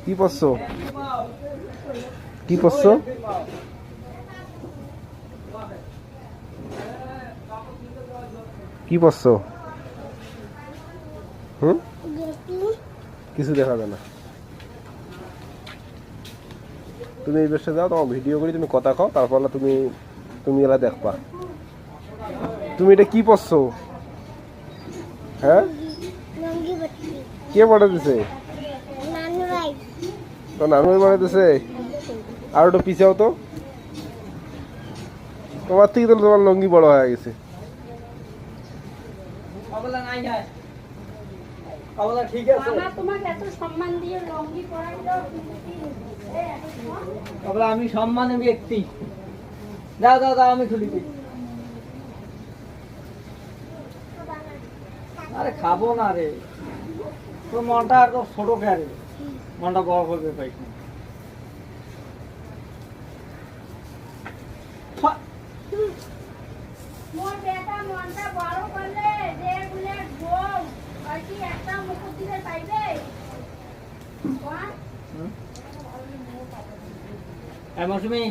কি পড়ছো? কি পড়ছো? কি পড়ছো? হুম, কিছু দেখা যায় না। তুমি এই বেশে যাও, তোমার ভিডিও করি, তুমি কথা খাও, তারপর তুমি তুমি এলা দেখবা। তুমি এটা কি পড়ছো? হ্যাঁ, কে পড়ে দিছে? তো নানু পড়ে দিছে। আর একটু পিছাও তো, তোমার থেকে তো তোমার লঙ্গি বড় হয়ে গেছে। ঠিক আছে, তোমাকে এত সম্মান দিয়ে লঙ্গি পরাইলো, আমি সম্মানী ব্যক্তি। দাও দাও দাও, আমি খুলি দিই। আরে খাবো না রে, তোর মনটা এত ছোট কে রে, মনটা বড় করবে পাই। মোর বেটা মনটা বড় করলে যে গুলের বউ আর কি একটা মুকুট দিলে পাইবে। মৌসুমি